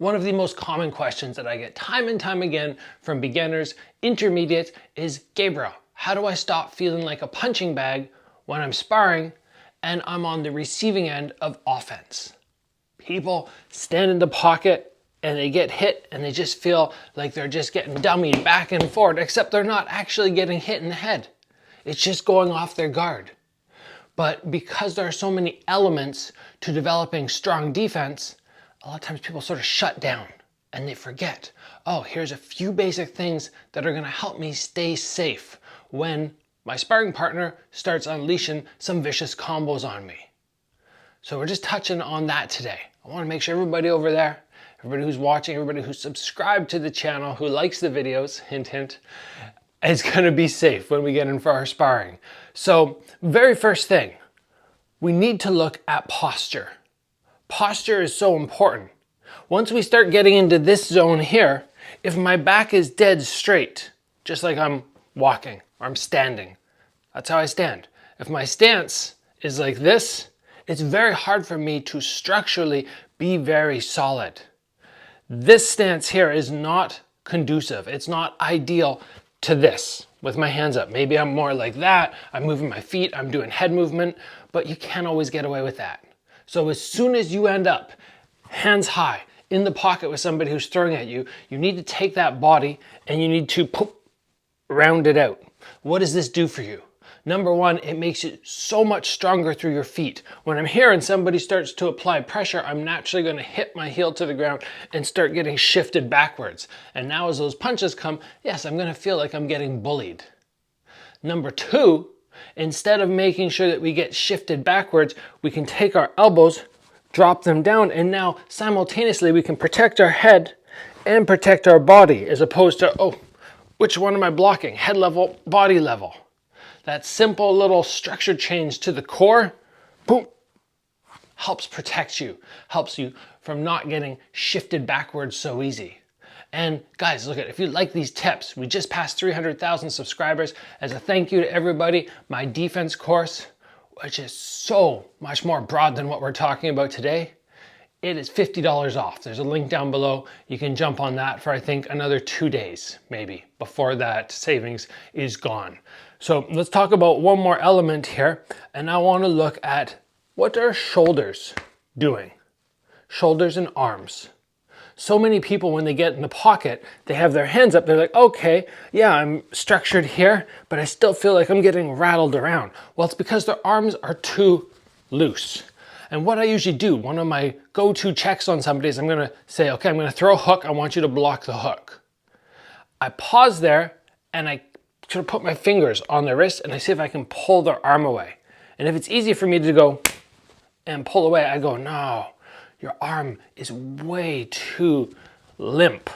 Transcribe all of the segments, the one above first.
One of the most common questions that I get time and time again from beginners, intermediates is, Gabriel, how do I stop feeling like a punching bag when I'm sparring and I'm on the receiving end of offense? People stand in the pocket and they get hit and they just feel like they're just getting dummied back and forth, except they're not actually getting hit in the head. It's just going off their guard. But because there are so many elements to developing strong defense, a lot of times people sort of shut down and they forget, oh, here's a few basic things that are going to help me stay safe when my sparring partner starts unleashing some vicious combos on me. So we're just touching on that today. I want to make sure everybody over there, everybody who's watching, everybody who's subscribed to the channel, who likes the videos, hint, hint, is going to be safe when we get in for our sparring. So very first thing, we need to look at posture. Posture is so important. Once we start getting into this zone here, if my back is dead straight, just like I'm walking or I'm standing, that's how I stand. If my stance is like this, it's very hard for me to structurally be very solid. This stance here is not conducive. It's not ideal to this with my hands up. Maybe I'm more like that. I'm moving my feet. I'm doing head movement, but you can't always get away with that. So as soon as you end up hands high in the pocket with somebody who's throwing at you, you need to take that body and you need to round it out. What does this do for you? Number one, it makes you so much stronger through your feet. When I'm here and somebody starts to apply pressure, I'm naturally going to hit my heel to the ground and start getting shifted backwards. And now as those punches come, yes, I'm going to feel like I'm getting bullied. Number two, instead of making sure that we get shifted backwards, we can take our elbows, drop them down, and now simultaneously we can protect our head and protect our body, as opposed to, oh, which one am I blocking? Head level, body level. That simple little structure change to the core, boom, helps protect you, helps you from not getting shifted backwards so easy. And guys, look at, if you like these tips, we just passed 300,000 subscribers. As a thank you to everybody, my defense course, which is so much more broad than what we're talking about today, it is $50 off. There's a link down below. You can jump on that for, I think, another 2 days, maybe, before that savings is gone. So let's talk about one more element here. And I want to look at, what are shoulders doing? Shoulders and arms. So many people, when they get in the pocket, they have their hands up. They're like, okay, yeah, I'm structured here, but I still feel like I'm getting rattled around. Well, it's because their arms are too loose. And what I usually do, one of my go-to checks on somebody is I'm going to say, okay, I'm going to throw a hook. I want you to block the hook. I pause there and I sort of put my fingers on their wrist and I see if I can pull their arm away. And if it's easy for me to go and pull away, I go, no, your arm is way too limp.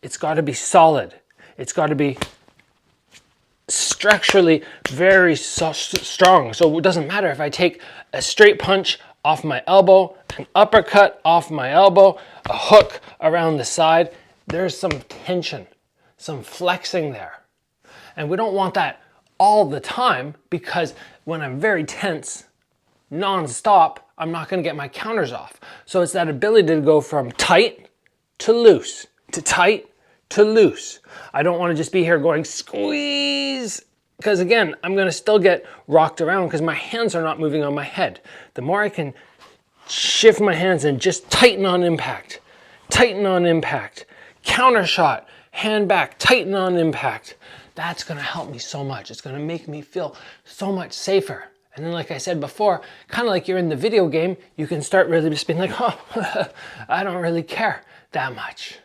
It's got to be solid. It's got to be structurally very strong. So it doesn't matter if I take a straight punch off my elbow, an uppercut off my elbow, a hook around the side. There's some tension, some flexing there. And we don't want that all the time, because when I'm very tense, non-stop, I'm not going to get my counters off. So it's that ability to go from tight to loose, to tight to loose. I don't want to just be here going squeeze, because again, I'm going to still get rocked around because my hands are not moving on my head. The more I can shift my hands and just tighten on impact, counter shot, hand back, tighten on impact, that's going to help me so much. It's going to make me feel so much safer. And then, like I said before, kind of like you're in the video game, you can start really just being like, oh, I don't really care that much.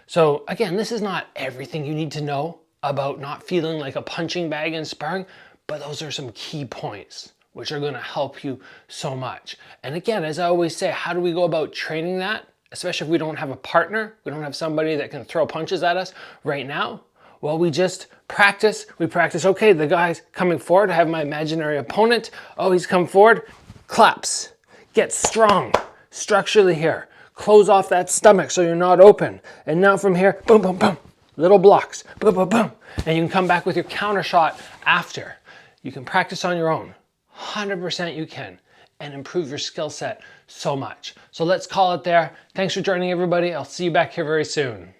So again, this is not everything you need to know about not feeling like a punching bag in sparring, but those are some key points which are going to help you so much. And again, as I always say, how do we go about training that? Especially if we don't have a partner, we don't have somebody that can throw punches at us right now. Well, we just practice. We practice, okay, the guy's coming forward. I have my imaginary opponent. Oh, he's come forward. Claps. Get strong structurally here. Close off that stomach so you're not open. And now from here, boom, boom, boom. Little blocks, boom, boom, boom. And you can come back with your counter shot after. You can practice on your own. 100% you can. and improve your skill set so much. So let's call it there. Thanks for joining, everybody. I'll see you back here very soon.